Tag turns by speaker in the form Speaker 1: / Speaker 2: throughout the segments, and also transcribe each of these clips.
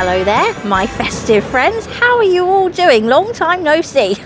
Speaker 1: Hello there, my festive friends. How are you all doing? Long time no see.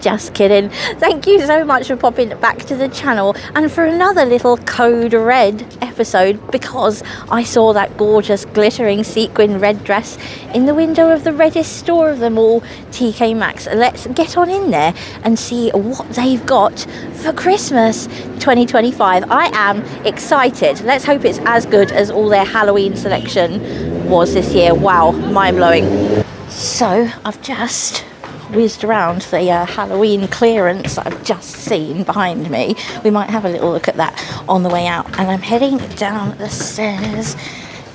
Speaker 1: Just kidding. Thank you so much for popping back to the channel and for another little code red episode, because I saw that gorgeous glittering sequin red dress in the window of the reddest store of them all, TK Maxx. Let's get on in there and see what they've got for Christmas 2025. I am excited. Let's hope it's as good as all their Halloween selection was this year. Wow, mind-blowing. So I've just whizzed around the Halloween clearance that I've just seen behind me. We might have a little look at that on the way out. And I'm heading down the stairs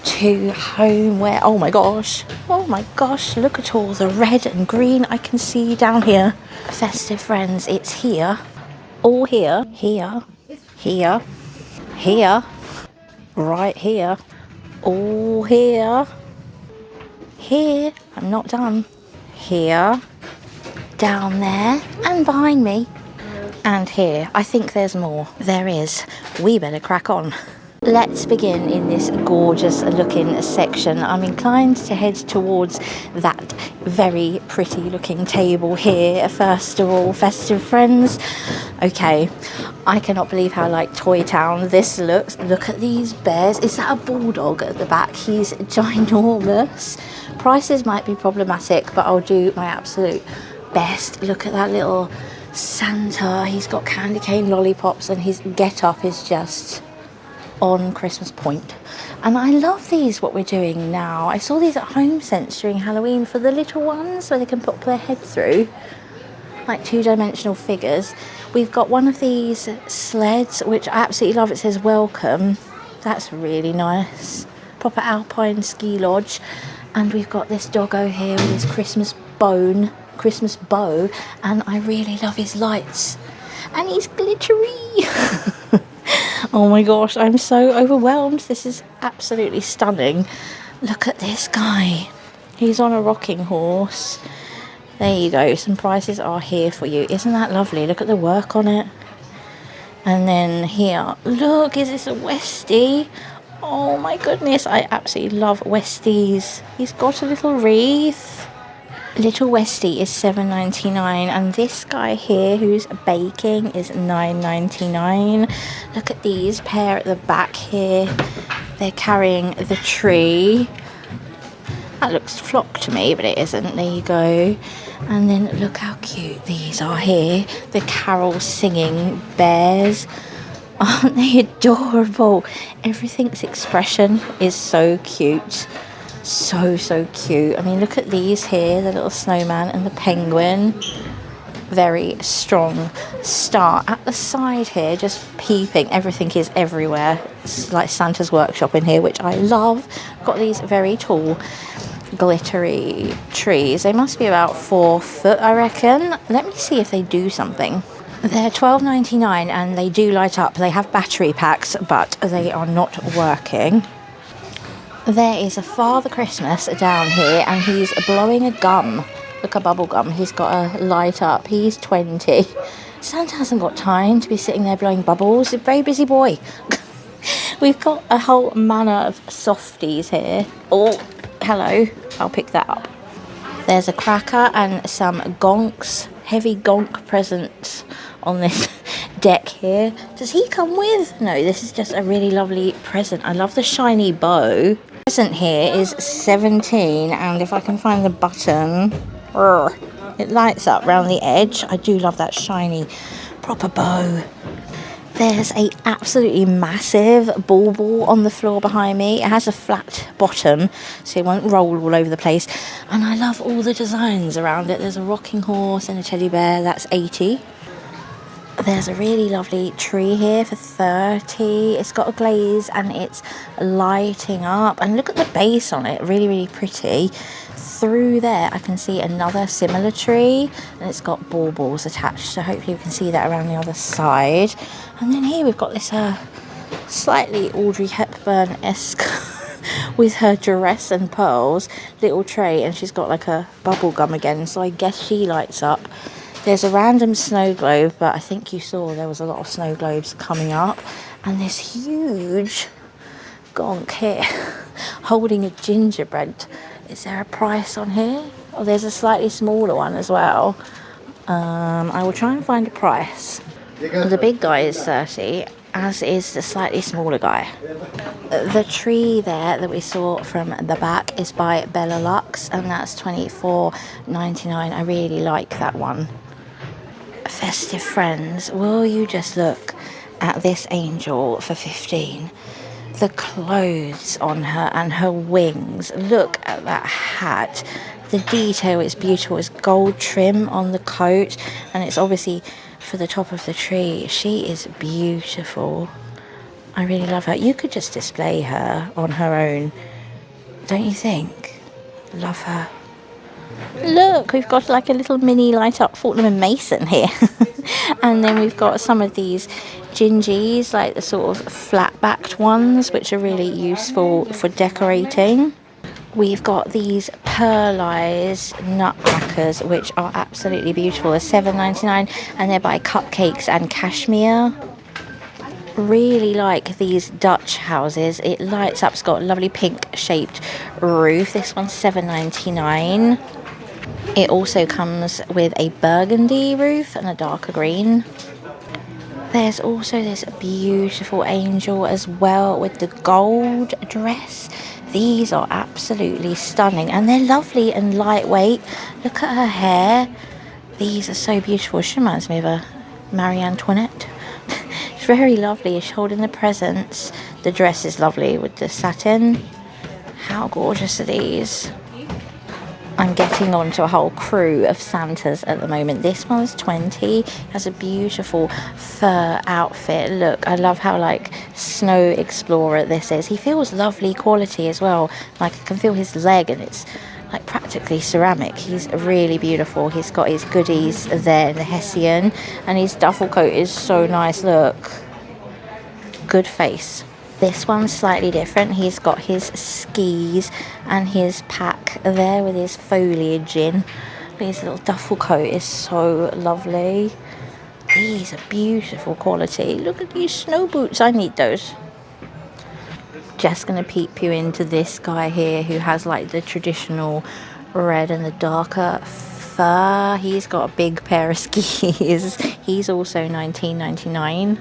Speaker 1: to homeware. Oh my gosh, look at all the red and green I can see down here. Festive friends, it's here, all here, here, here, here, right here, all here, here, I'm not done, here, down there, and behind me, and here. I think there's more. There is. We better crack on. Let's begin in this gorgeous looking section. I'm inclined to head towards that very pretty looking table here first of all, festive friends. Okay, I cannot believe how like Toy Town this looks. Look at these bears. Is that a bulldog at the back? He's ginormous. Prices might be problematic, but I'll do my absolute best. Look at that little Santa. He's got candy cane lollipops and his get up is just on Christmas point. And I love these, what we're doing now. I saw these at Home Sense during Halloween for the little ones where they can pop their head through, like two-dimensional figures. We've got one of these sleds which I absolutely love. It says welcome. That's really nice. Proper alpine ski lodge. And we've got this doggo here with his Christmas bow, and I really love his lights, and he's glittery. Oh my gosh, I'm so overwhelmed. This is absolutely stunning. Look at this guy. He's on a rocking horse. There you go. Some prices are here for you. Isn't that lovely? Look at the work on it. And then here, look, is this a Westie? Oh my goodness, I absolutely love Westies. He's got a little wreath. Little Westie is $7.99, and this guy here who's baking is $9.99. Look at these pair at the back here. They're carrying the tree. That looks flock to me, but it isn't. There you go. And then look how cute these are here. The carol singing bears. Aren't they adorable? Everything's expression is so cute. So cute. I mean, look at these here, the little snowman and the penguin. Very strong star at the side here, just peeping. Everything is everywhere. It's like Santa's workshop in here, which I love. Got these very tall glittery trees. They must be about 4 foot, I reckon. Let me see if they do something. They're $12.99 and they do light up. They have battery packs, but they are not working. There is a Father Christmas down here and he's blowing a gum. Look, a bubble gum. He's got a light up. He's 20. Santa hasn't got time to be sitting there blowing bubbles. He's a very busy boy. We've got a whole manner of softies here. Oh, hello. I'll pick that up. There's a cracker and some gonks. Heavy gonk presents on this deck here. Does he come with? No, this is just a really lovely present. I love the shiny bow. Present here is 17, and if I can find the button, it lights up around the edge. I do love that shiny proper bow. There's a absolutely massive bauble on the floor behind me. It has a flat bottom so it won't roll all over the place, and I love all the designs around it. There's a rocking horse and a teddy bear. That's 80. There's a really lovely tree here for 30. It's got a glaze and it's lighting up, and look at the base on it, really pretty. Through there I can see another similar tree, and it's got baubles attached, so hopefully we can see that around the other side. And then here we've got this slightly Audrey Hepburn-esque with her dress and pearls little tray, and she's got like a bubble gum again, so I guess she lights up. There's a random snow globe, but I think you saw there was a lot of snow globes coming up, and this huge gonk here holding a gingerbread Is there a price on here? Oh, there's a slightly smaller one as well. I will try and find a price. The big guy is 30, as is the slightly smaller guy. The tree there that we saw from the back is by Bella Lux, and that's $24.99. I really like that one. Festive friends, will you just look at this angel for 15? The clothes on her and her wings. Look at that hat. The detail is beautiful. It's gold trim on the coat, and it's obviously for the top of the tree. She is beautiful. I really love her. You could just display her on her own, don't you think? Love her. Look, we've got like a little mini light up Fortnum and Mason here. And then we've got some of these gingies, like the sort of flat backed ones, which are really useful for decorating. We've got these pearlized nutcrackers, which are absolutely beautiful. They're $7.99, and they're by Cupcakes and Cashmere. Really like these Dutch houses. It lights up. It's got a lovely pink shaped roof. This one's $7.99. It also comes with a burgundy roof and a darker green. There's also this beautiful angel as well with the gold dress. These are absolutely stunning, and they're lovely and lightweight. Look at her hair. These are so beautiful. She reminds me of a Marie Antoinette. It's very lovely. She's holding the presents. The dress is lovely with the satin. How gorgeous are these? I'm getting onto a whole crew of Santas at the moment. This one's 20. Has a beautiful fur outfit. Look, I love how like snow explorer this is. He feels lovely quality as well. Like I can feel his leg, and it's like practically ceramic. He's really beautiful. He's got his goodies there in the Hessian, and his duffel coat is so nice. Look, good face. This one's slightly different. He's got his skis and his pack there with his foliage in. His little duffel coat is so lovely. These are beautiful quality. Look at these snow boots. I need those. Just going to peep you into this guy here who has like the traditional red and the darker fur. He's got a big pair of skis. He's also $19.99.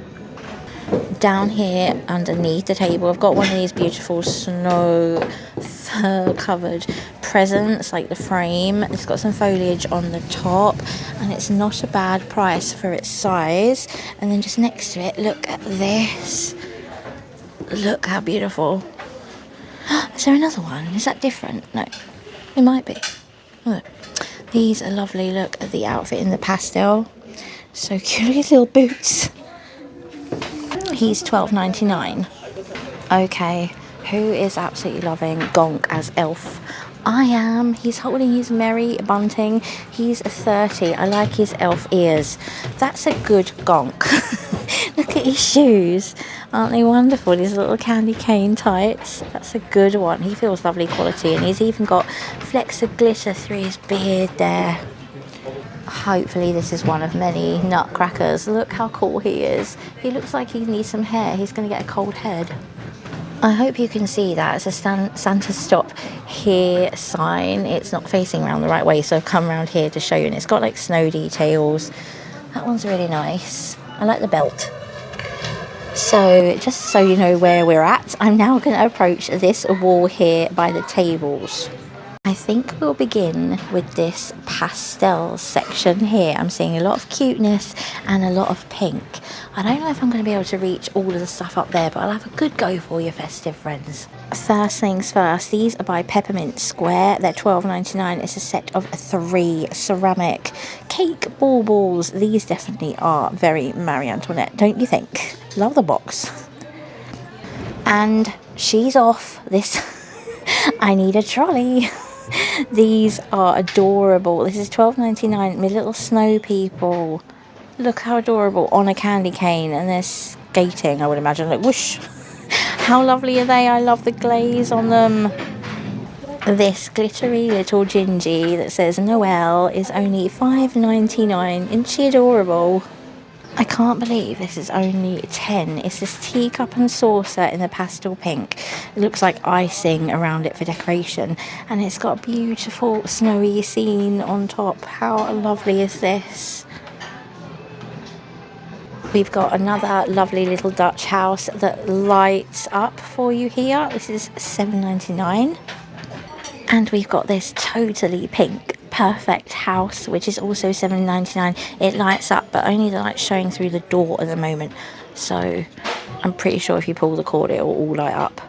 Speaker 1: Down here underneath the table, I've got one of these beautiful snow fur covered presents, like the frame. It's got some foliage on the top, and it's not a bad price for its size. And then just next to it, look at this. Look how beautiful. Is there another one? Is that different? No, it might be. Look. These are lovely. Look at the outfit in the pastel. So cute. Look at his little boots. He's $12.99. Okay, who is absolutely loving Gonk as elf? I am. He's holding his merry bunting. He's 30. I like his elf ears. That's a good Gonk. Look at his shoes. Aren't they wonderful? His little candy cane tights. That's a good one. He feels lovely quality, and he's even got flecks of glitter through his beard there. Hopefully this is one of many nutcrackers. Look how cool he is. He looks like he needs some hair. He's going to get a cold head. I hope you can see that. It's a Santa Stop Here sign. It's not facing around the right way, so I've come around here to show you. And it's got like snow details. That one's really nice. I like the belt. So just so you know where we're at, I'm now going to approach this wall here by the tables. I think we'll begin with this pastel section here. I'm seeing a lot of cuteness and a lot of pink. I don't know if I'm going to be able to reach all of the stuff up there, but I'll have a good go for you, festive friends. First things first, these are by Peppermint Square. They're $12.99. It's a set of 3 ceramic cake baubles. These definitely are very Marie Antoinette, don't you think? Love the box. And she's off. This I need a trolley. These are adorable. This is $12.99 with little snow people. Look how adorable, on a candy cane, and they're skating, I would imagine. Look, whoosh. How lovely are they? I love the glaze on them. This glittery little gingy that says Noel is only $5.99. Isn't she adorable? I can't believe this is only 10. It's this teacup and saucer in the pastel pink. It looks like icing around it for decoration. And it's got a beautiful snowy scene on top. How lovely is this? We've got another lovely little Dutch house that lights up for you here. This is $7.99. And we've got this totally pink perfect house, which is also $7.99. It lights up, but only the light's showing through the door at the moment. So I'm pretty sure if you pull the cord, it will all light up.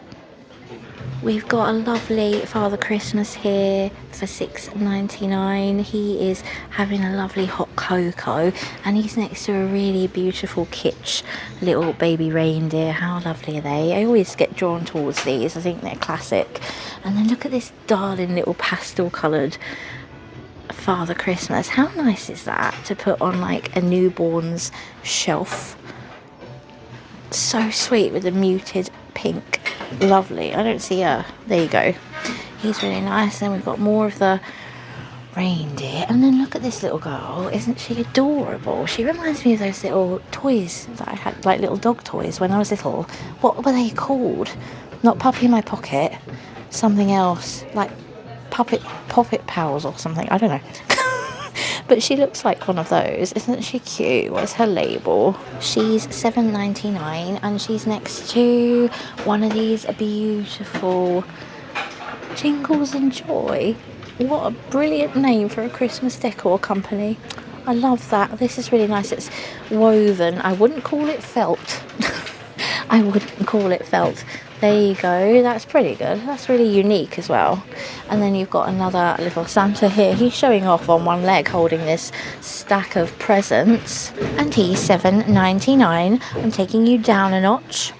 Speaker 1: We've got a lovely Father Christmas here for $6.99. He is having a lovely hot cocoa and he's next to a really beautiful kitsch little baby reindeer. How lovely are they? I always get drawn towards these. I think they're classic. And then look at this darling little pastel coloured Father Christmas. How nice is that to put on like a newborn's shelf? So sweet with the muted pink. Lovely. I don't see her. There you go. He's really nice. Then we've got more of the reindeer. And then look at this little girl. Isn't she adorable? She reminds me of those little toys that I had, like little dog toys when I was little. What were they called? Not Puppy in My Pocket. Something else. Like Poppet Pals or something. I don't know. But she looks like one of those. Isn't she cute? What's her label? She's $7.99 and she's next to one of these beautiful Jingles and Joy. What a brilliant name for a Christmas decor company. I love that. This is really nice. It's woven. I wouldn't call it felt. I wouldn't call it felt. There you go. That's pretty good. That's really unique as well. And then you've got another little Santa here. He's showing off on one leg holding this stack of presents. And he's $7.99. I'm taking you down a notch.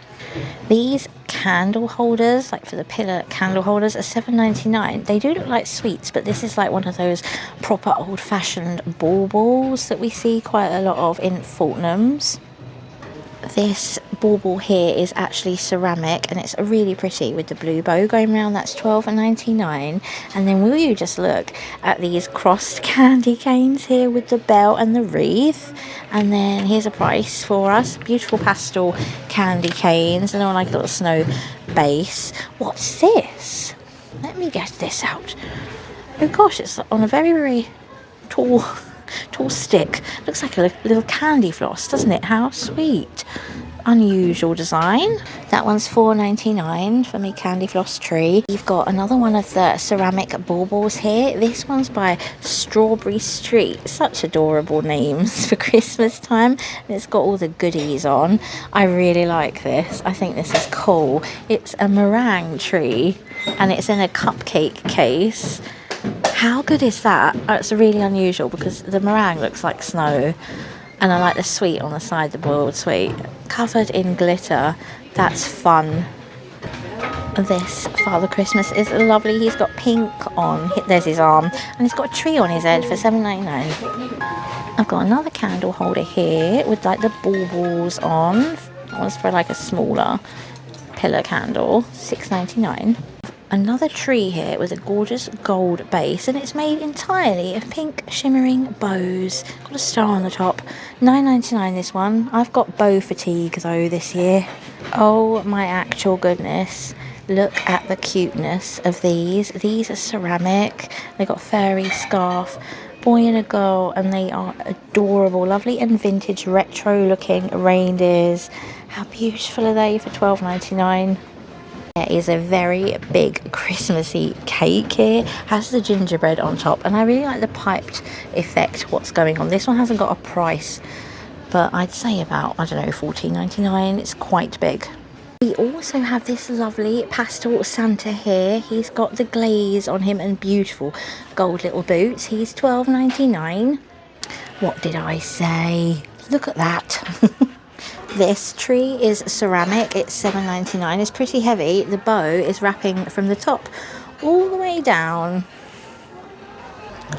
Speaker 1: These candle holders, like for the pillar candle holders, are $7.99. They do look like sweets, but this is like one of those proper old-fashioned baubles that we see quite a lot of in Fortnum's. This bauble here is actually ceramic and it's really pretty with the blue bow going around. That's $12.99. And then will you just look at these crossed candy canes here with the bell and the wreath. And then here's a price for us. Beautiful pastel candy canes and they're on like a little snow base. What's this? Let me get this out. Oh gosh, it's on a very, very tall stick. Looks like a little candy floss, doesn't it? How sweet. Unusual design. That one's $4.99 for me candy floss tree. You've got another one of the ceramic baubles here. This one's by Strawberry Street. Such adorable names for Christmas time. And it's got all the goodies on. I really like this. I think this is cool. It's a meringue tree and it's in a cupcake case. How good is that? Oh, it's really unusual because the meringue looks like snow and I like the sweet on the side, the boiled sweet. Covered in glitter. That's fun. This Father Christmas is lovely. He's got pink on. There's his arm. And he's got a tree on his head for $7.99. I've got another candle holder here with like the baubles on. That one's for like a smaller pillar candle. $6.99. Another tree here with a gorgeous gold base and it's made entirely of pink shimmering bows. Got a star on the top. $9.99 this one. I've got bow fatigue though this year. Oh my actual goodness. Look at the cuteness of these. These are ceramic. They got fairy scarf, boy and a girl, and they are adorable. Lovely and vintage retro looking reindeers. How beautiful are they for $12.99? There is a very big Christmassy cake here. Has the gingerbread on top and I really like the piped effect what's going on. This one hasn't got a price but I'd say about, I don't know, $14.99. It's quite big. We also have this lovely pastel Santa here. He's got the glaze on him and beautiful gold little boots. He's $12.99. What did I say? Look at that. This tree is ceramic. It's $7.99. It's pretty heavy. The bow is wrapping from the top all the way down.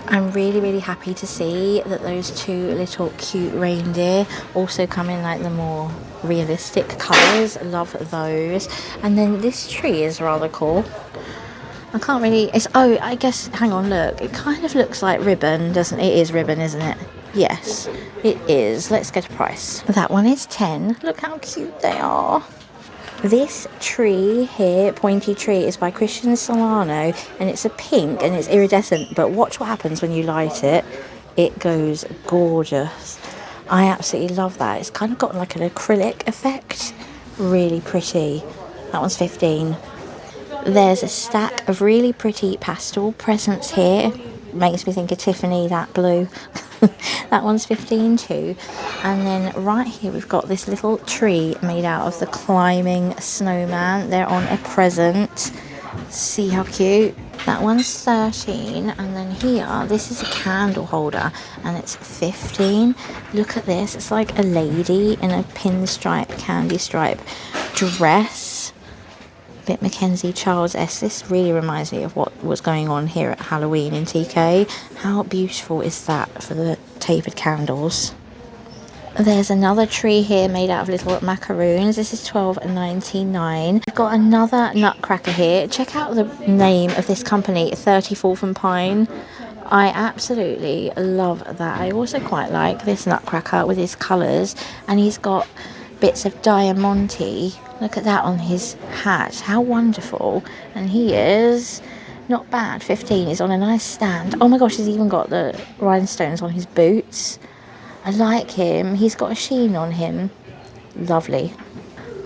Speaker 1: I'm really, really happy to see that those two little cute reindeer also come in like the more realistic colours. Love those. And then this tree is rather cool. I can't really... I guess... Hang on, look. It kind of looks like ribbon, doesn't it? It is ribbon, isn't it? Yes, it is. Let's get a price. That one is 10. Look how cute they are. This tree here, pointy tree, is by Christian Solano, and it's a pink and it's iridescent, but watch what happens when you light it. It goes gorgeous. I absolutely love that. It's kind of got like an acrylic effect. Really pretty. That one's 15. There's a stack of really pretty pastel presents here. Makes me think of Tiffany, that blue. That one's 15 too. And then right here we've got this little tree made out of the climbing snowman. They're on a present. See how cute? That one's 13. And then here, this is a candle holder and it's 15. Look at this. It's like a lady in a pinstripe, candy stripe dress. Bit Mackenzie Charles-esque. This really reminds me of what was going on here at Halloween in TK. How beautiful is that for the tapered candles? There's another tree here made out of little macaroons. This is $12.99. We've got another nutcracker here. Check out the name of this company, 34th and Pine. I absolutely love that. I also quite like this nutcracker with his colours, and he's got bits of diamante. Look at that on his hat. How wonderful. And he is not bad. 15. He's on a nice stand. Oh my gosh, he's even got the rhinestones on his boots. I like him. He's got a sheen on him. Lovely.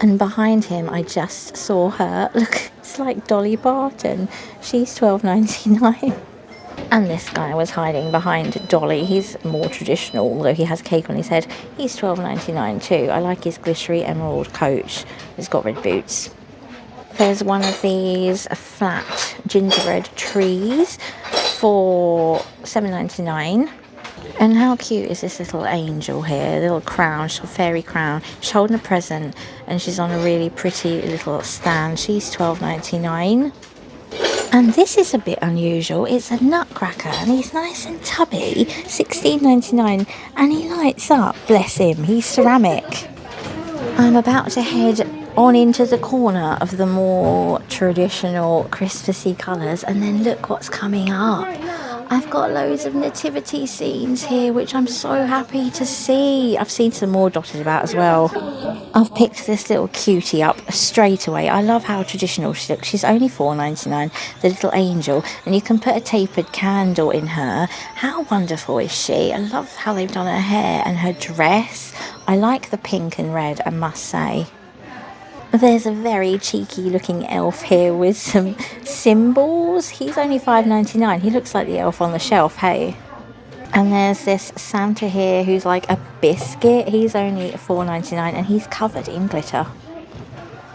Speaker 1: And behind him, I just saw her. Look, it's like Dolly Parton. She's $12.99. And this guy was hiding behind Dolly. He's more traditional, although he has cake on his head. He's $12.99 too. I like his glittery emerald coat. He's got red boots. There's one of these flat gingerbread trees for $7.99. And how cute is this little angel here? A little crown, she's got a fairy crown. She's holding a present and she's on a really pretty little stand. She's $12.99. And this is a bit unusual. It's a nutcracker and he's nice and tubby, $16.99, and he lights up, bless him, he's ceramic. I'm about to head on into the corner of the more traditional Christmassy colours, and then look what's coming up. I've got loads of nativity scenes here, which I'm so happy to see. I've seen some more dotted about as well. I've picked this little cutie up straight away. I love how traditional she looks. She's only $4.99, the little angel, and you can put a tapered candle in her. How wonderful is she? I love how they've done her hair and her dress. I like the pink and red, I must say. There's a very cheeky looking elf here with some symbols. He's only $5.99. He looks like the elf on the shelf, hey? And there's this Santa here who's like a biscuit. He's only $4.99 and he's covered in glitter.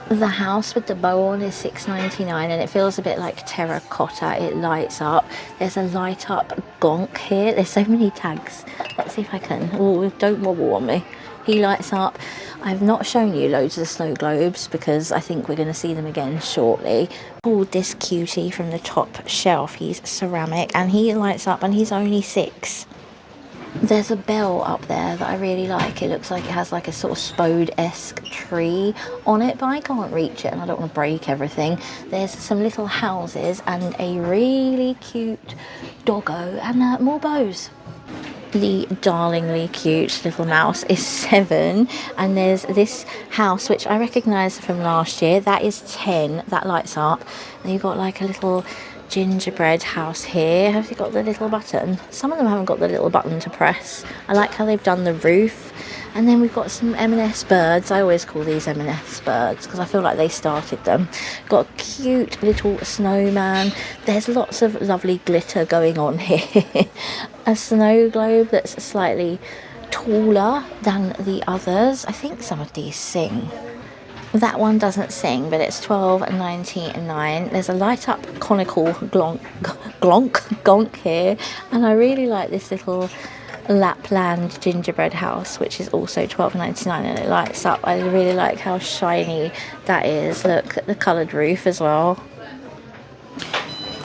Speaker 1: The house with the bow on is $6.99 and it feels a bit like terracotta. It lights up. There's a light up gonk here. There's so many tags. Let's see if I can. Oh, don't wobble on me. He lights up. I've not shown you loads of the snow globes because I think we're going to see them again shortly. Pulled this cutie from the top shelf. He's ceramic and he lights up and he's only $6. There's a bell up there that I really like. It looks like it has like a sort of spode-esque tree on it, but I can't reach it and I don't want to break everything. There's some little houses and a really cute doggo and more bows. The darlingly cute little mouse is $7, and there's this house which I recognise from last year. That is $10. That lights up. And you've got like a little gingerbread house here. Have you got the little button? Some of them haven't got the little button to press. I like how they've done the roof. And then we've got some M&S birds. I always call these M&S birds because I feel like they started them. Got a cute little snowman. There's lots of lovely glitter going on here. A snow globe that's slightly taller than the others. I think some of these sing. That one doesn't sing, but it's $12.99. There's a light up conical gonk here. And I really like this little Lapland gingerbread house, which is also $12.99, and it lights up. I really like how shiny that is. Look at the coloured roof as well.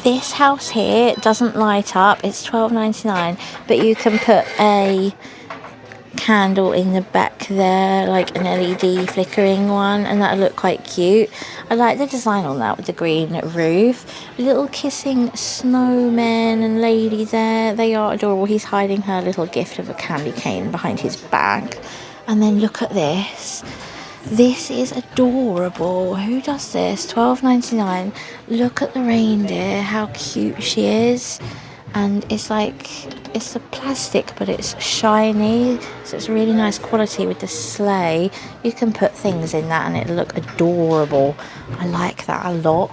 Speaker 1: This house here doesn't light up. It's $12.99, but you can put a candle in the back there, like an LED flickering one, and that'll look quite cute. I like the design on that with the green roof. Little kissing snowmen and lady there, they are adorable. He's hiding her little gift of a candy cane behind his back. And then look at this. This is adorable. Who does this? $12.99. Look at the reindeer, how cute she is. And it's like, it's a plastic, but it's shiny, so it's really nice quality with the sleigh. You can put things in that and it'll look adorable. I like that a lot.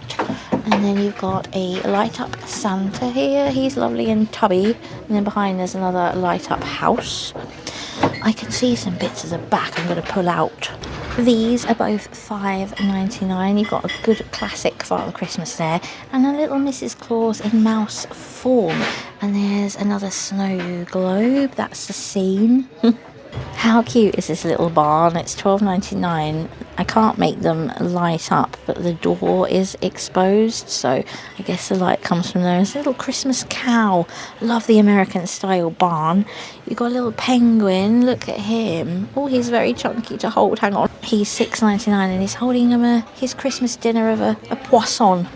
Speaker 1: And then you've got a light up Santa here. He's lovely and tubby. And then behind there's another light up house. I can see some bits of the back I'm going to pull out. These are both $5.99. You've got a good classic Father Christmas there, and a little Mrs. Claus in mouse form. And there's another snow globe. That's the scene. How cute is this little barn? It's $12.99. I can't make them light up, but the door is exposed, so I guess the light comes from there. There's a little Christmas cow. Love the American style barn. You've got a little penguin. Look at him. Oh, he's very chunky to hold. Hang on. He's $6.99 and he's holding him his Christmas dinner of a poisson.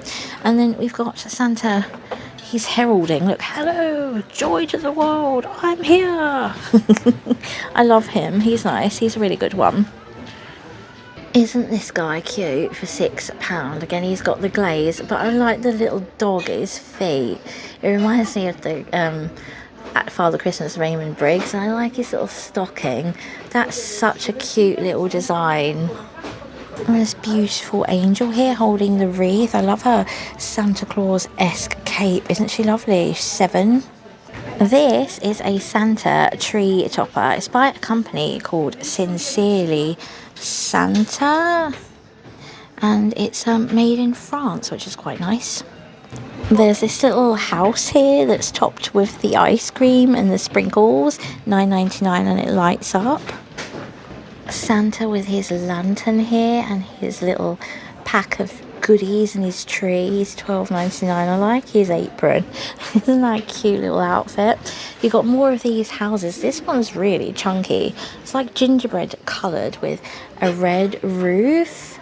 Speaker 1: And then we've got Santa. He's heralding, look, hello, joy to the world, I'm here. I love him, he's nice, he's a really good one. Isn't this guy cute for £6? Again, he's got the glaze, but I like the little dog at his feet. It reminds me of the at Father Christmas Raymond Briggs, and I like his little stocking. That's such a cute little design. And this beautiful angel here holding the wreath. I love her Santa Claus-esque cape. Isn't she lovely? $7. This is a Santa tree topper. It's by a company called Sincerely Santa. And it's made in France, which is quite nice. There's this little house here that's topped with the ice cream and the sprinkles. $9.99 and it lights up. Santa with his lantern here and his little pack of goodies and his tree. He's $12.99. I like his apron. Isn't that a cute little outfit? You've got more of these houses. This one's really chunky. It's like gingerbread coloured with a red roof.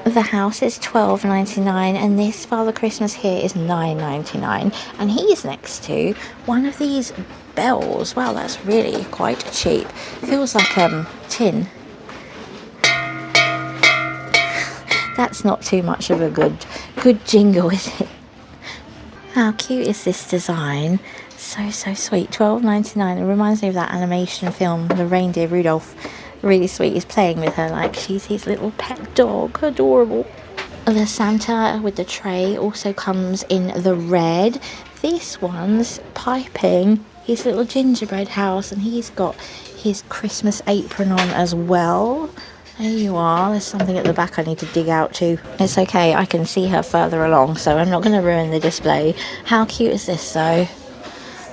Speaker 1: The house is $12.99 and this Father Christmas here is $9.99, and he's next to one of these bells. Wow, that's really quite cheap. Feels like tin. That's not too much of a good jingle, is it? How cute is this design? So sweet. $12.99. It reminds me of that animation film, The Reindeer Rudolph. Really sweet. He's playing with her like she's his little pet dog. Adorable. The Santa with the tray also comes in the red. This one's piping his little gingerbread house, and he's got his Christmas apron on as well. There you are. There's something at the back I need to dig out to. It's okay, I can see her further along, so I'm not going to ruin the display. How cute is this though?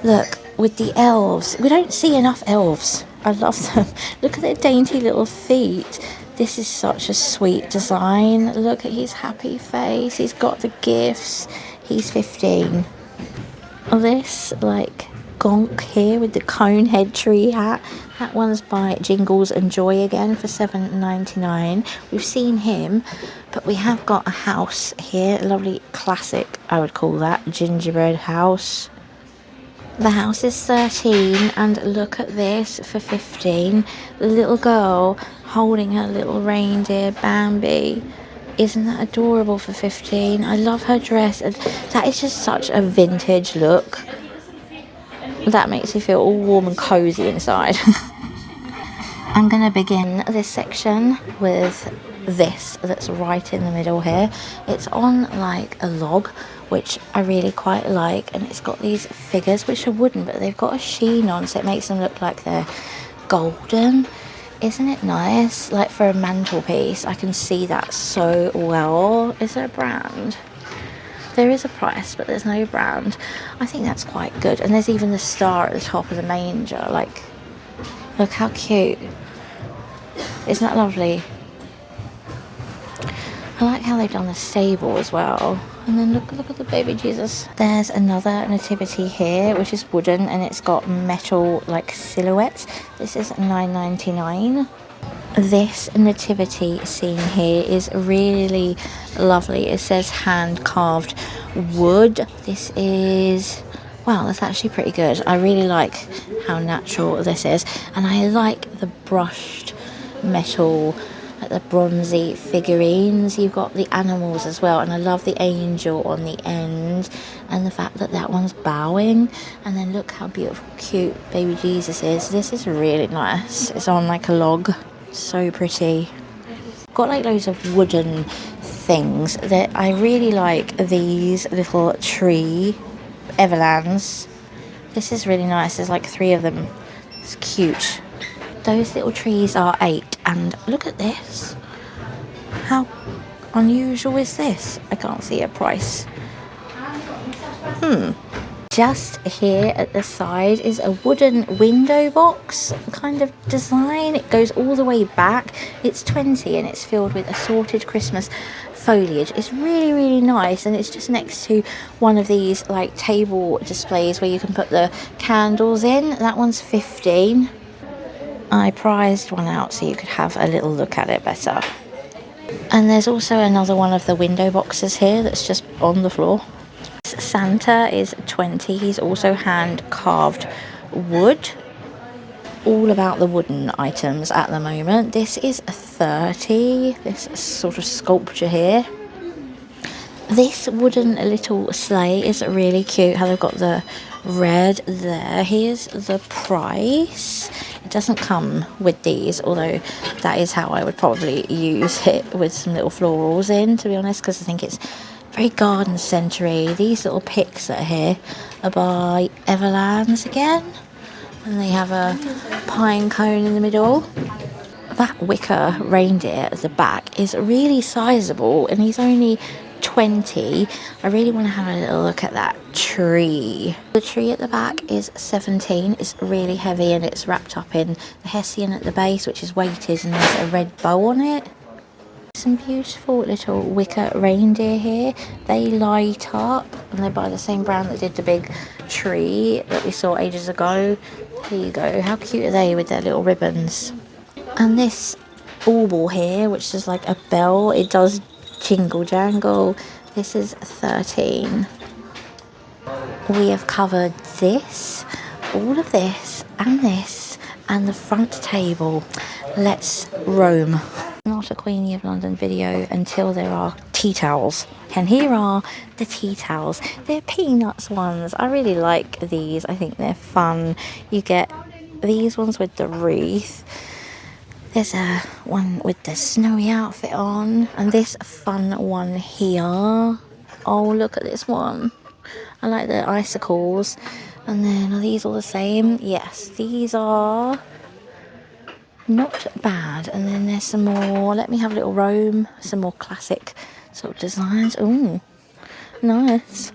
Speaker 1: Look, with the elves. We don't see enough elves. I love them. Look at their dainty little feet. This is such a sweet design. Look at his happy face. He's got the gifts. He's 15. This, like, gonk here with the cone head tree hat. That one's by Jingles and Joy again for $7.99. We've seen him, but we have got a house here. A lovely classic, I would call that, gingerbread house. The house is $13, and look at this for $15. The little girl holding her little reindeer Bambi. Isn't that adorable for $15? I love her dress. That is just such a vintage look. That makes me feel all warm and cozy inside. I'm going to begin this section with this that's right in the middle here. It's on like a log, which I really quite like, and it's got these figures which are wooden, but they've got a sheen on, so it makes them look like they're golden. Isn't it nice? Like for a mantelpiece, I can see that so well. Is there a brand? There is a price, but there's no brand. I think that's quite good. And there's even the star at the top of the manger. Like, look how cute. Isn't that lovely? I like how they've done the stable as well. And then look at the baby Jesus. There's another nativity here, which is wooden, and it's got metal like silhouettes. This is $9.99. This nativity scene here is really lovely. It says hand carved wood. This is, wow, that's actually pretty good. I really like how natural this is, and I like the brushed metal, like the bronzy figurines. You've got the animals as well, and I love the angel on the end, and the fact that that one's bowing. And then look how beautiful, cute baby Jesus is. This is really nice. It's on like a log. So pretty. Got like loads of wooden things that I really like. These little tree everlands. This is really nice. There's like 3 of them. It's cute. Those little trees are 8, and look at this. How unusual is this? I can't see a price. Just here at the side is a wooden window box kind of design. It goes all the way back. It's 20 and it's filled with assorted Christmas foliage. It's really nice, and it's just next to one of these like table displays where you can put the candles in. That one's 15. I prized one out so you could have a little look at it better. And there's also another one of the window boxes here that's just on the floor. Santa is 20. He's also hand carved wood. All about the wooden items at the moment. This is 30. This sort of sculpture here. This wooden little sleigh is really cute. How they've got the red there. Here's the price. It doesn't come with these, although that is how I would probably use it, with some little florals in, to be honest, because I think it's very garden centery. These little picks that are here are by Everlands again, and they have a pine cone in the middle. That wicker reindeer at the back is really sizable, and he's only 20. I really want to have a little look at that tree. The tree at the back is 17. It's really heavy, and it's wrapped up in the hessian at the base, which is weighted, and there's a red bow on it. Some beautiful little wicker reindeer here. They light up, and they're by the same brand that did the big tree that we saw ages ago. There you go. How cute are they with their little ribbons? And this bauble here, which is like a bell, it does jingle jangle. This is 13. We have covered this, all of this, and the front table. Let's roam. Not a Queenie of London video until there are tea towels. And here are the tea towels. They're peanuts ones. I really like these. I think they're fun. You get these ones with the wreath. There's a one with the snowy outfit on, and this fun one here. Oh, look at this one. I like the icicles. And then, are these all the same? Yes, these are not bad. And then there's some more. Let me have a little roam. Some more classic sort of designs. Ooh, nice.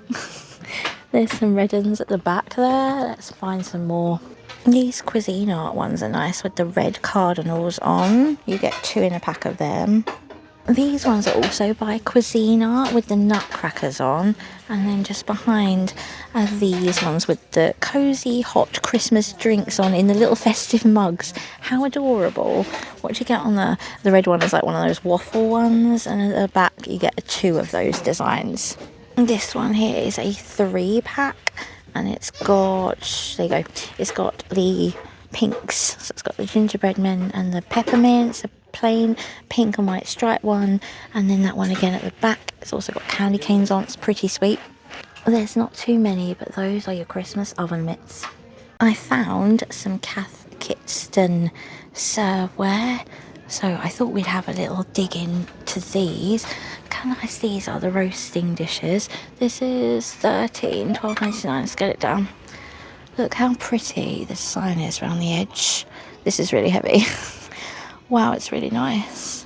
Speaker 1: There's some red ones at the back there. Let's find some more. These cuisine art ones are nice with the red cardinals on. You get 2 in a pack of them. These ones are also by Cuisine Art with the nutcrackers on. And then just behind are these ones with the cosy hot Christmas drinks on in the little festive mugs. How adorable. What do you get on the red one is like one of those waffle ones, and at the back you get 2 of those designs. This one here is a 3-pack, and it's got, there you go, it's got the pinks. So it's got the gingerbread men and the peppermints, a plain pink and white striped one, and then that one again at the back. It's also got candy canes on. It's pretty sweet. There's not too many, but those are your Christmas oven mitts. I found some Cath Kidston serveware, so I thought we'd have a little dig into these. Look how nice these are, the roasting dishes. This is $12.99. Let's get it down. Look how pretty the sign is around the edge. This is really heavy. Wow, it's really nice.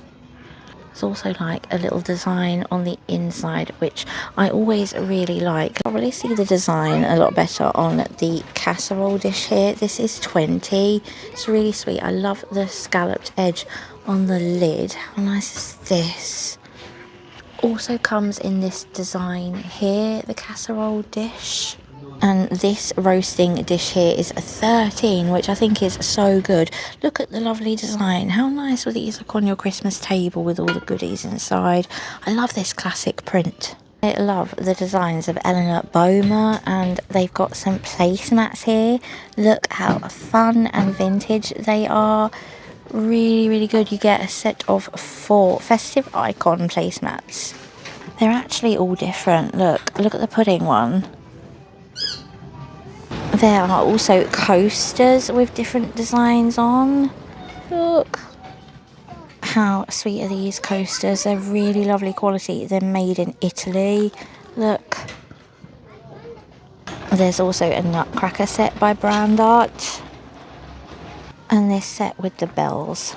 Speaker 1: There's also like a little design on the inside, which I always really like. I really see the design a lot better on the casserole dish here. This is 20. It's really sweet. I love the scalloped edge on the lid. How nice is this? Also comes in this design here, the casserole dish. And this roasting dish here is 13, which I think is so good. Look at the lovely design. How nice will these look on your Christmas table with all the goodies inside? I love this classic print. I love the designs of Eleanor Boehmer, and they've got some placemats here. Look how fun and vintage they are. Really, really good. You get a set of 4 festive icon placemats. They're actually all different. Look at the pudding one. There are also coasters with different designs on. Look. How sweet are these coasters? They're really lovely quality. They're made in Italy. Look. There's also a nutcracker set by Brand Art. And this set with the bells.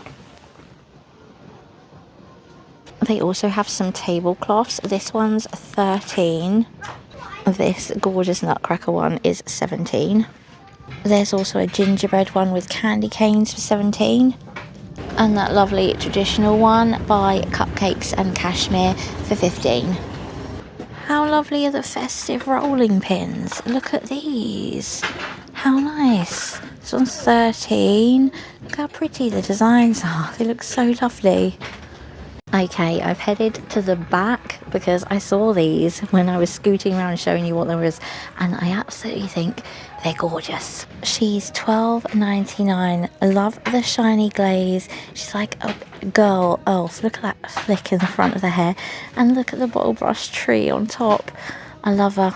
Speaker 1: They also have some tablecloths. This one's 13. This gorgeous nutcracker one is 17. There's also a gingerbread one with candy canes for 17. And that lovely traditional one by Cupcakes and Cashmere for 15. How lovely are the festive rolling pins? Look at these. How nice. This one's 13. Look how pretty the designs are. They look so lovely. Okay, I've headed to the back because I saw these when I was scooting around showing you what there was, and I absolutely think they're gorgeous. She's $12.99. I love the shiny glaze. She's like a girl elf. Look at that flick in the front of the hair, and look at the bottle brush tree on top. I love her.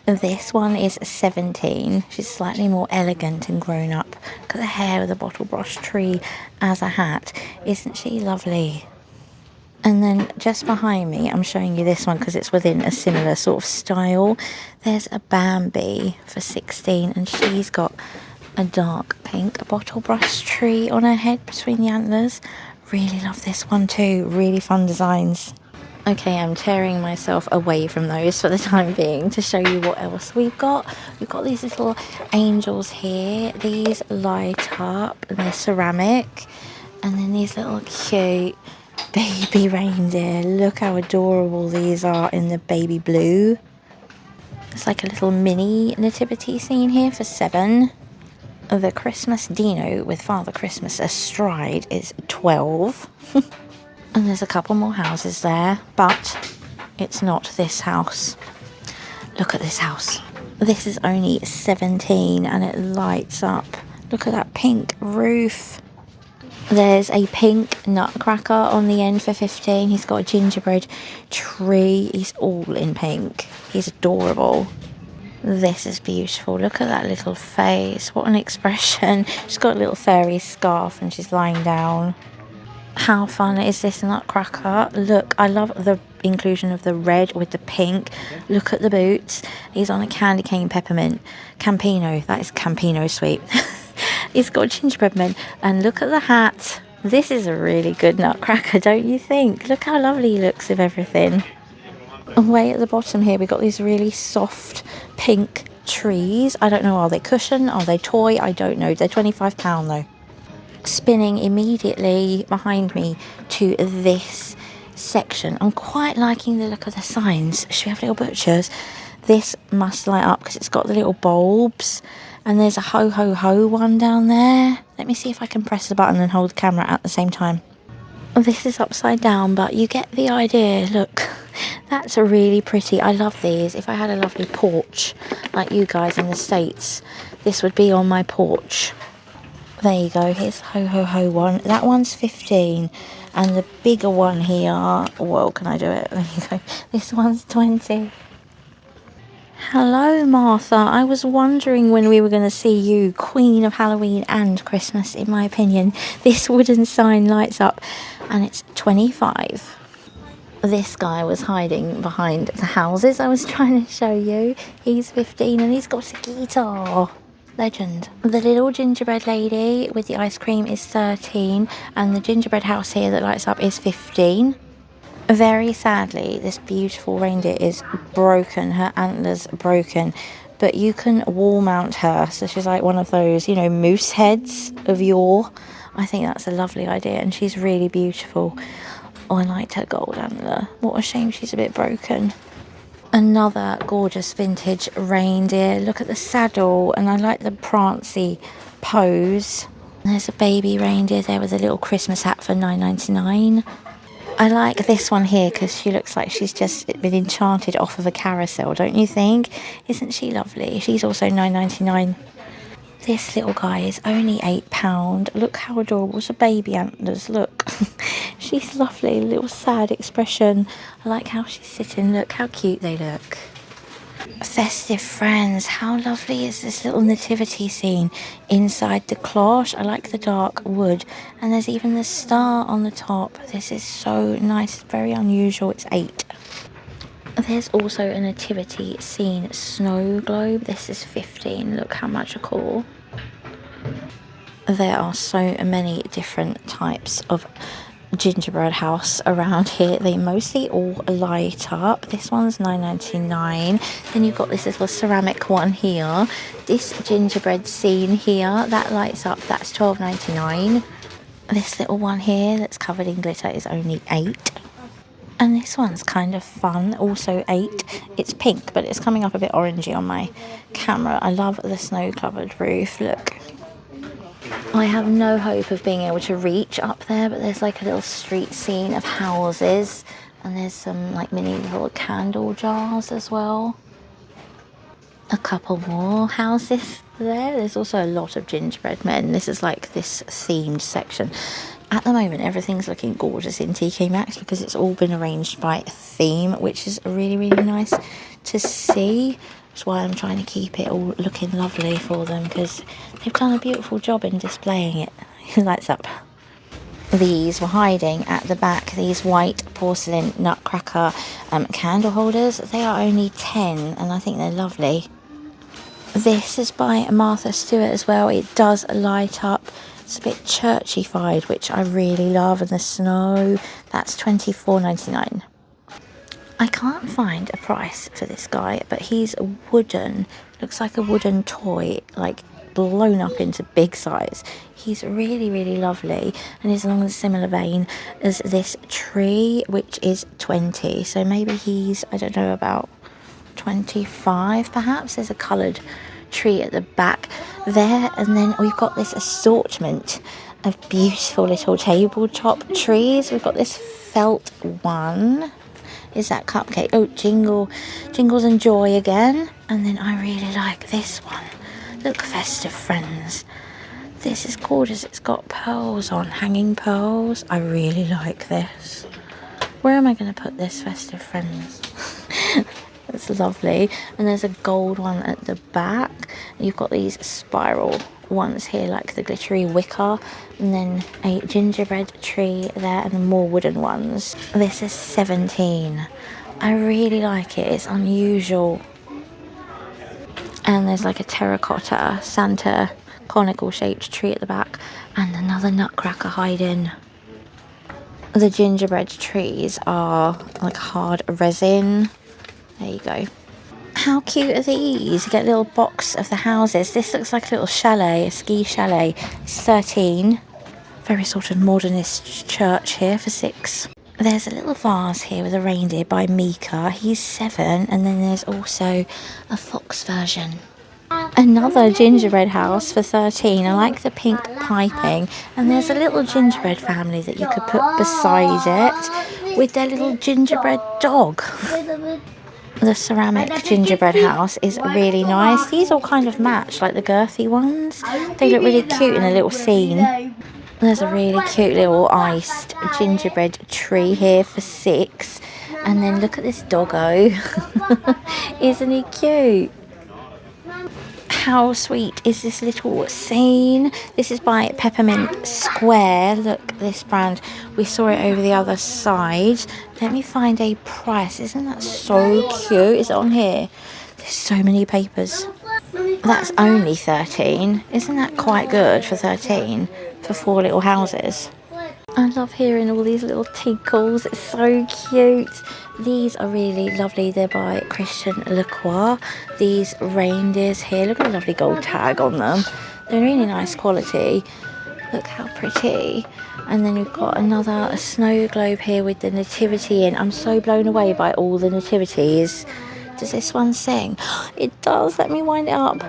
Speaker 1: This one is 17. She's slightly more elegant and grown up. Look at the hair with the bottle brush tree as a hat. Isn't she lovely? And then just behind me, I'm showing you this one because it's within a similar sort of style. There's a Bambi for 16, and she's got a dark pink bottle brush tree on her head between the antlers. Really love this one too. Really fun designs. Okay, I'm tearing myself away from those for the time being to show you what else we've got. We've got these little angels here. These light up and they're ceramic. And then these little cute baby reindeer. Look how adorable these are in the baby blue. It's like a little mini nativity scene here for 7. The Christmas Dino with Father Christmas astride is 12. And there's a couple more houses there, but it's not this house. Look at this house. This is only 17 and it lights up. Look at that pink roof. There's a pink nutcracker on the end for 15. He's got a gingerbread tree. He's all in pink. He's adorable. This is beautiful. Look at that little face. What an expression. She's got a little fairy scarf and she's lying down. How fun is this nutcracker? Look, I love the inclusion of the red with the pink. Look at the boots. He's on a candy cane peppermint. Campino. That is Campino sweet. He's got a gingerbread man. And look at the hat. This is a really good nutcracker, don't you think? Look how lovely he looks with everything. And way at the bottom here, we've got these really soft pink trees. I don't know, are they cushion? Are they toy? I don't know. They're £25 though. Spinning immediately behind me to this section. I'm quite liking the look of the signs. Should we have little butchers? This must light up because it's got the little bulbs. And there's a ho ho ho one down there. Let me see if I can press the button and hold the camera at the same time. This is upside down, but you get the idea. Look, that's really pretty. I love these. If I had a lovely porch like you guys in the States, this would be on my porch. There you go, here's ho ho ho one. That one's 15, and the bigger one here, well, can I do it? There you go. This one's 20. Hello, Martha. I was wondering when we were going to see you, Queen of Halloween and Christmas, in my opinion. This wooden sign lights up, and it's 25. This guy was hiding behind the houses I was trying to show you. He's 15, and he's got a guitar. Legend. The little gingerbread lady with the ice cream is 13, and the gingerbread house here that lights up is 15. Very sadly, this beautiful reindeer is broken. Her antlers broken, but you can wall mount her, so she's like one of those, you know, moose heads of yore. I think that's a lovely idea, and she's really beautiful. Oh, I liked her gold antler. What a shame she's a bit broken. Another gorgeous vintage reindeer. Look at the saddle, and I like the prancy pose. There's a baby reindeer there with a little Christmas hat for $9.99. I like this one here because she looks like she's just been enchanted off of a carousel, don't you think? Isn't she lovely? She's also $9.99. This little guy is only £8. Look how adorable. It's a baby antlers. Look. She's lovely. Little sad expression. I like how she's sitting. Look how cute they look. Festive friends. How lovely is this little nativity scene inside the cloche? I like the dark wood. And there's even the star on the top. This is so nice. It's very unusual. It's £8. There's also a nativity scene snow globe. This is $15. Look how much cool. There are so many different types of gingerbread house around here. They mostly all light up. This one's $9.99. Then you've got this little ceramic one here. This gingerbread scene here, that lights up. That's $12.99. This little one here that's covered in glitter is only $8. And this one's kind of fun, also $8. It's pink, but it's coming up a bit orangey on my camera. I love the snow-covered roof, look. I have no hope of being able to reach up there, but there's like a little street scene of houses. And there's some like mini little candle jars as well. A couple more houses there. There's also a lot of gingerbread men. This is like this themed section. At the moment, everything's looking gorgeous in TK Maxx because it's all been arranged by theme, which is really, really nice to see. That's why I'm trying to keep it all looking lovely for them because they've done a beautiful job in displaying it. Lights up. These were hiding at the back, these white porcelain nutcracker candle holders. They are only $10 and I think they're lovely. This is by Martha Stewart as well. It does light up. It's a bit churchified, which I really love. And the snow, that's $24.99. I can't find a price for this guy, but he's wooden. Looks like a wooden toy, like blown up into big size. He's really, really lovely and is along a similar vein as this tree, which is $20. So maybe he's, I don't know, about 25 perhaps. There's a coloured tree at the back there, and then we've got this assortment of beautiful little tabletop trees. We've got this felt one. Is that cupcake? Oh, Jingles and Joy again. And then I really like this one. Look, festive friends. This is gorgeous. It's got pearls on, hanging pearls. I really like this. Where am I going to put this, festive friends? It's lovely. And there's a gold one at the back. You've got these spiral ones here, like the glittery wicker, and then a gingerbread tree there, and then more wooden ones. This is $17. I really like it. It's unusual. And there's like a terracotta Santa conical shaped tree at the back, and another nutcracker hiding. The gingerbread trees are like hard resin. There you go. How cute are these? You get a little box of the houses. This looks like a little chalet, a ski chalet. It's $13. Very sort of modernist church here for $6. There's a little vase here with a reindeer by Mika. He's $7. And then there's also a fox version. Another gingerbread house for $13. I like the pink piping. And there's a little gingerbread family that you could put beside it with their little gingerbread dog. The ceramic gingerbread house is really nice. These all kind of match, like the girthy ones. They look really cute in a little scene. There's a really cute little iced gingerbread tree here for $6. And then look at this doggo. Isn't he cute? How sweet is this little scene? This is by Peppermint Square. Look, this brand. We saw it over the other side. Let me find a price. Isn't that so cute? Is it on here? There's so many papers. That's only $13. Isn't that quite good for $13 for 4 little houses? I love hearing all these little tinkles. It's so cute. These are really lovely. They're by Christian Lacroix. These reindeers here. Look at the lovely gold tag on them. They're really nice quality. Look how pretty. And then we've got another snow globe here with the nativity in. I'm so blown away by all the nativities. Does this one sing? It does. Let me wind it up.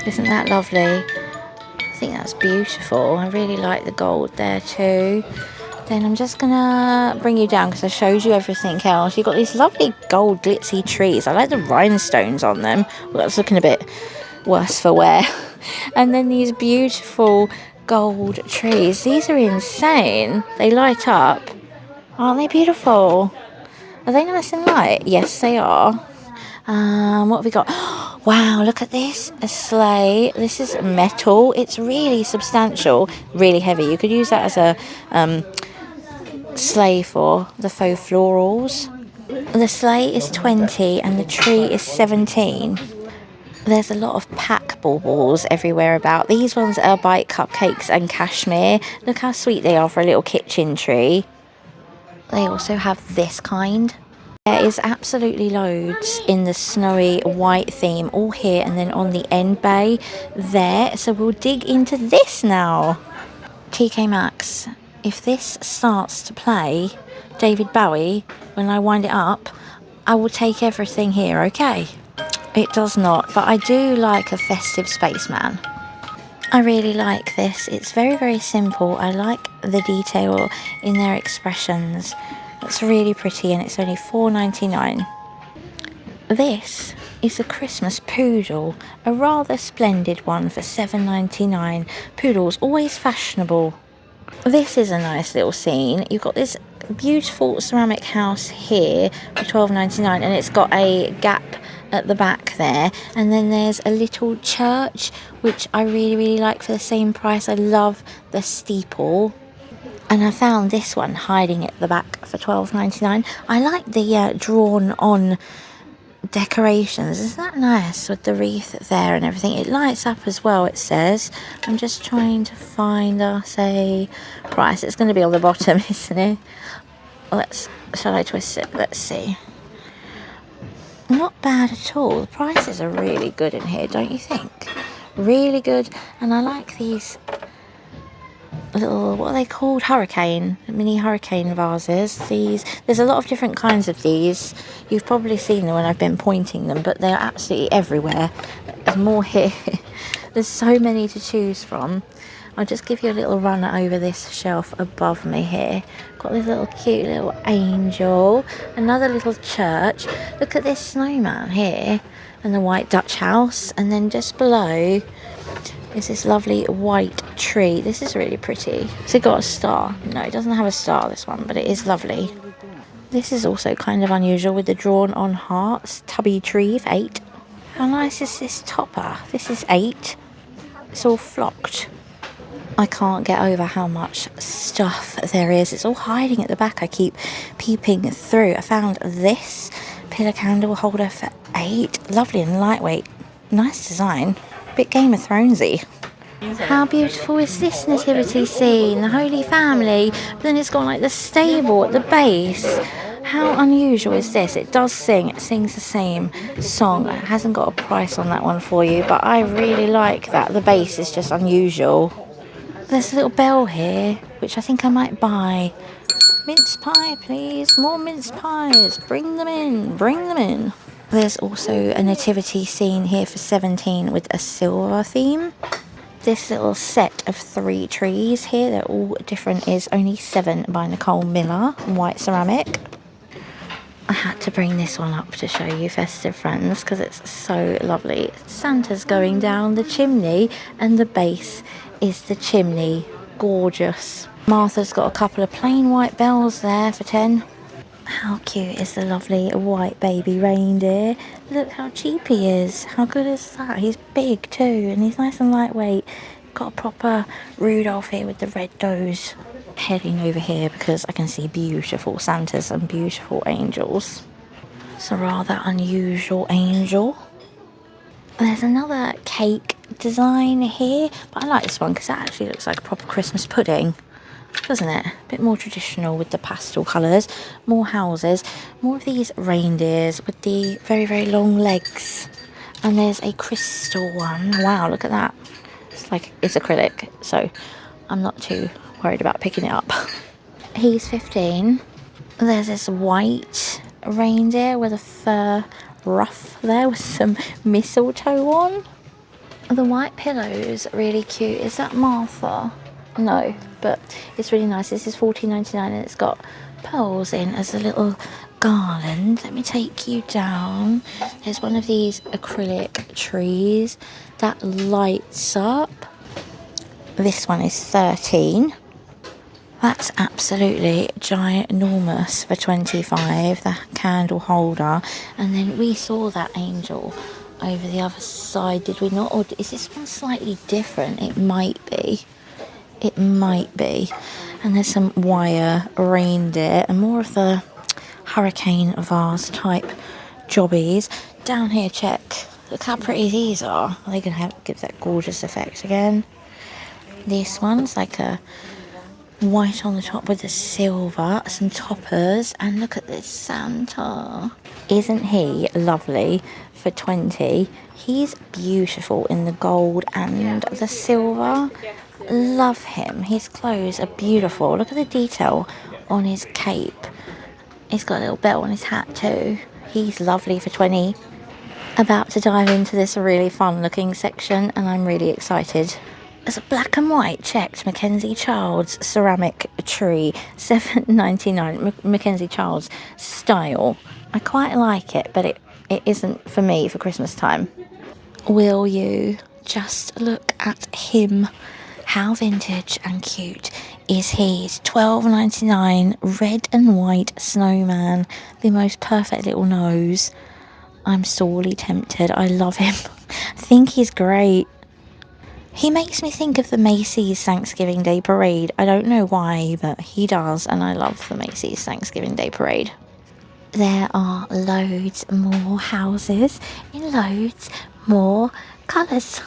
Speaker 1: Isn't that lovely? I think that's beautiful. I really like the gold there too. Then I'm just gonna bring you down because I showed you everything else. You've got these lovely gold glitzy trees. I like the rhinestones on them. Well, that's looking a bit worse for wear. And then these beautiful gold trees. These are insane. They light up. Aren't they beautiful? Are they nice and light? Yes, they are. What have we got? Wow, look at this. A sleigh. This is metal. It's really substantial, really heavy. You could use that as a sleigh for the faux florals. The sleigh is 20 and the tree is 17. There's a lot of pack baubles everywhere about. These ones are bite cupcakes and cashmere. Look how sweet they are for a little kitchen tree. They also have this kind. There is absolutely loads in the snowy white theme, all here and then on the end bay there. So we'll dig into this now. TK Maxx. If this starts to play David Bowie when I wind it up, I will take everything here, okay? It does not, but I do like a festive spaceman. I really like this. It's very, very simple. I like the detail in their expressions. It's really pretty and it's only $4.99. This is a Christmas poodle, a rather splendid one for $7.99. Poodles, always fashionable. This is a nice little scene. You've got this beautiful ceramic house here for $12.99 and it's got a gap at the back there, and then there's a little church which I really, really like for the same price. I love the steeple. And I found this one hiding at the back for $12.99. I like the drawn-on decorations. Isn't that nice with the wreath there and everything? It lights up as well, it says. I'm just trying to find us a price. It's going to be on the bottom, isn't it? Shall I twist it? Let's see. Not bad at all. The prices are really good in here, don't you think? Really good. And I like these little, what are they called? Mini hurricane vases. There's a lot of different kinds of these. You've probably seen them when I've been pointing them, but they're absolutely everywhere. There's more here. There's so many to choose from. I'll just give you a little run over this shelf above me here. Got this little cute little angel, another little church. Look at this snowman here and the white Dutch house, and then just below is this lovely white tree. This is really pretty. So it got a star. No, it doesn't have a star, this one, but it is lovely. This is also kind of unusual with the drawn on hearts. Tubby tree for $8. How nice is this topper? This is $8. It's all flocked. I can't get over how much stuff there is. It's all hiding at the back. I keep peeping through. I found this pillar candle holder for $8. Lovely and lightweight. Nice design. Bit Game of Thronesy. How beautiful is this nativity scene? The Holy Family. But then it's got like the stable at the base. How unusual is this? It does sing. It sings the same song. It hasn't got a price on that one for you, but I really like that. The base is just unusual. There's a little bell here, which I think I might buy. Mince pie, please. More mince pies. Bring them in. Bring them in. There's also a nativity scene here for $17 with a silver theme. This little set of 3 trees here, they're all different, is only $7 by Nicole Miller, white ceramic. I had to bring this one up to show you, festive friends, because it's so lovely. Santa's going down the chimney and the base is the chimney. Gorgeous. Martha's got a couple of plain white bells there for $10. How cute is the lovely white baby reindeer? Look how cheap he is. How good is that? He's big too and he's nice and lightweight. Got a proper Rudolph here with the red nose. Heading over here because I can see beautiful Santas and beautiful angels. It's a rather unusual angel. There's another cake design here, but I like this one because it actually looks like a proper Christmas pudding. doesn't it? A bit more traditional with the pastel colours. More houses, more of these reindeers with the very, very long legs. And there's a crystal one. Wow, look at that. It's acrylic, so I'm not too worried about picking it up. He's 15. There's this white reindeer with a fur ruff there with some mistletoe on. The white pillow's really cute. Is that Martha? No, but it's really nice. This is $14.99 and it's got pearls in as a little garland. Let me take you down. There's one of these acrylic trees that lights up. This one is 13. That's absolutely ginormous for 25, the candle holder. And then we saw that angel over the other side, did we not? Or is this one slightly different? It might be. It might be. And there's some wire reindeer and more of the hurricane vase type jobbies. Down here, check. Look how pretty these are. Are they going to give that gorgeous effect again? This one's like a white on the top with the silver, some toppers, and look at this Santa. Isn't he lovely for 20? He's beautiful in the gold and the silver. Love him. His clothes are beautiful. Look at the detail on his cape. He's got a little bell on his hat too. He's lovely for 20. About to dive into this really fun looking section and I'm really excited. There's a black and white checked Mackenzie Childs ceramic tree, $7.99. Mackenzie Childs style. I quite like it, but it isn't for me for Christmas time. Will you just look at him? How vintage and cute is he? It's $12.99, red and white snowman, the most perfect little nose. I'm sorely tempted. I love him. I think he's great. He makes me think of the Macy's Thanksgiving Day Parade. I don't know why, but he does, and I love the Macy's Thanksgiving Day Parade. There are loads more houses in loads more colours.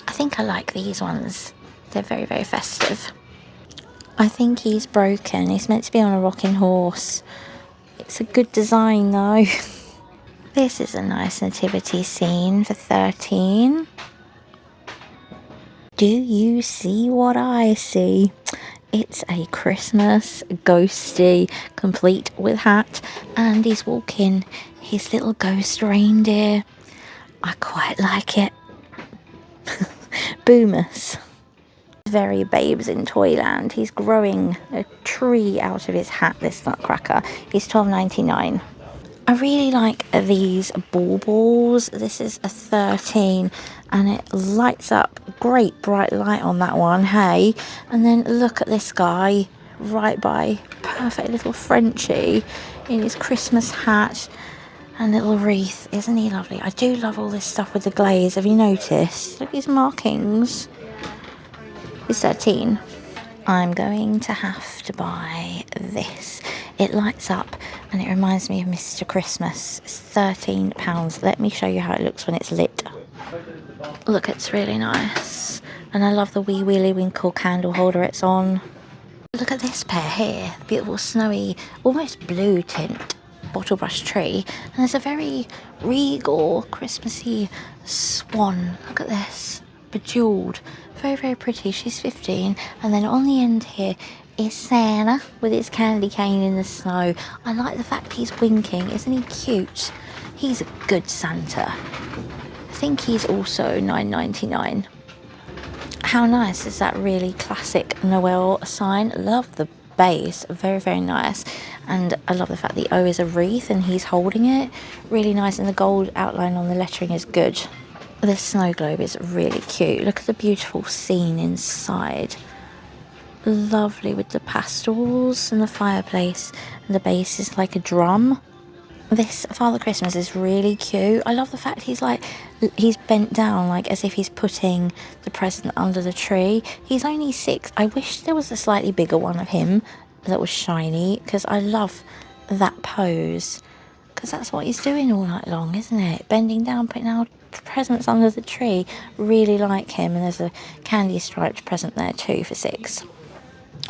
Speaker 1: I think I like these ones. They're very, very festive. I think he's broken. He's meant to be on a rocking horse. It's a good design though. This is a nice nativity scene for 13. Do you see what I see? It's a Christmas ghosty, complete with hat, and he's walking his little ghost reindeer. I quite like it. Boomus. Very babes in Toyland. He's growing a tree out of his hat, this nutcracker. He's $12.99. I really like these baubles. This is a 13 and it lights up. Great bright light on that one, hey. And then look at this guy right by. Perfect little Frenchie in his Christmas hat and little wreath. Isn't he lovely? I do love all this stuff with the glaze. Have you noticed? Look at his markings. He's 13. I'm going to have to buy this. It lights up and it reminds me of Mr. Christmas. It's £13. Let me show you how it looks when it's lit. Look, it's really nice. And I love the wee Willy Winkle candle holder it's on. Look at this pair here. Beautiful snowy, almost blue tint bottle brush tree. And there's a very regal, Christmassy swan. Look at this. Bejeweled. Very, very pretty. She's 15. And then on the end here is Santa with his candy cane in the snow. I like the fact he's winking. Isn't he cute? He's a good Santa. I think he's also $9.99. How nice is that really classic Noel sign? Love the base. Very, very nice. And I love the fact the O is a wreath and he's holding it. Really nice. And the gold outline on the lettering is good. This snow globe is really cute. Look at the beautiful scene inside. Lovely with the pastels and the fireplace. And the base is like a drum. This Father Christmas is really cute. I love the fact he's bent down like as if he's putting the present under the tree. He's only 6. I wish there was a slightly bigger one of him that was shiny because I love that pose. Because that's what he's doing all night long, isn't it? Bending down, putting out presents under the tree. Really like him. And there's a candy striped present there too for 6.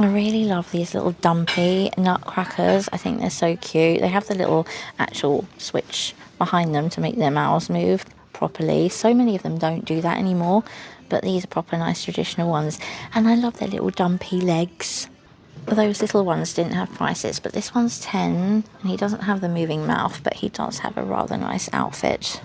Speaker 1: I really love these little dumpy nutcrackers. I think they're so cute. They have the little actual switch behind them to make their mouths move properly. So many of them don't do that anymore, but these are proper nice traditional ones. And I love their little dumpy legs. Those little ones didn't have prices, but this one's 10, and he doesn't have the moving mouth, but he does have a rather nice outfit.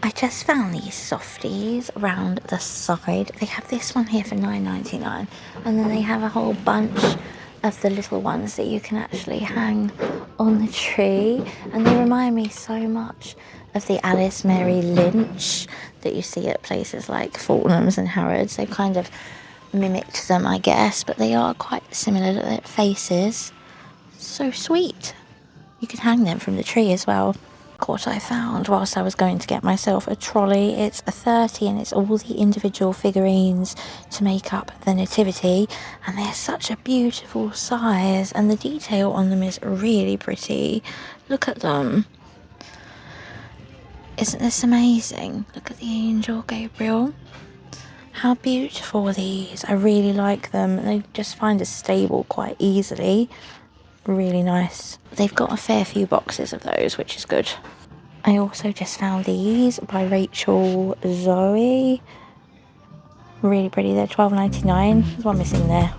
Speaker 1: I just found these softies around the side. They have this one here for $9.99, and then they have a whole bunch of the little ones that you can actually hang on the tree, and they remind me so much of the Alice Mary Lynch that you see at places like Fortnum's and Harrods. They kind of mimicked them, I guess, but they are quite similar to their faces. So sweet. You can hang them from the tree as well. What I found whilst I was going to get myself a trolley, it's a 30 and it's all the individual figurines to make up the nativity, and they're such a beautiful size and the detail on them is really pretty. Look at them. Isn't this amazing? Look at the angel Gabriel. How beautiful are these? I really like them. They just find a stable quite easily. Really nice. They've got a fair few boxes of those, which is good. I also just found these by Rachel Zoe. Really pretty. They're $12.99. There's one missing there.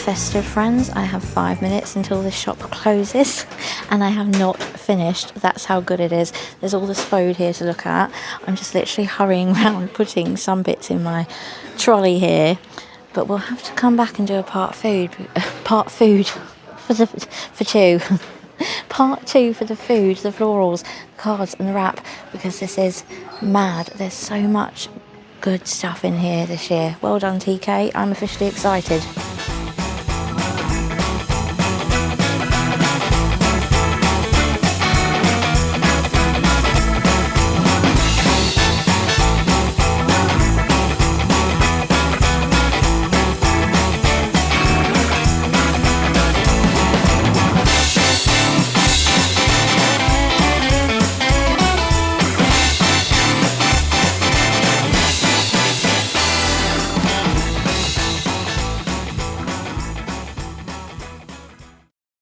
Speaker 1: Festive friends, I have 5 minutes until the shop closes and I have not finished. That's how good it is. There's all this food here to look at. I'm just literally hurrying around putting some bits in my trolley here, but we'll have to come back and do a part two part 2 for the food, the florals, the cards and the wrap, because this is mad. There's so much good stuff in here this year. Well done, TK. I'm officially excited.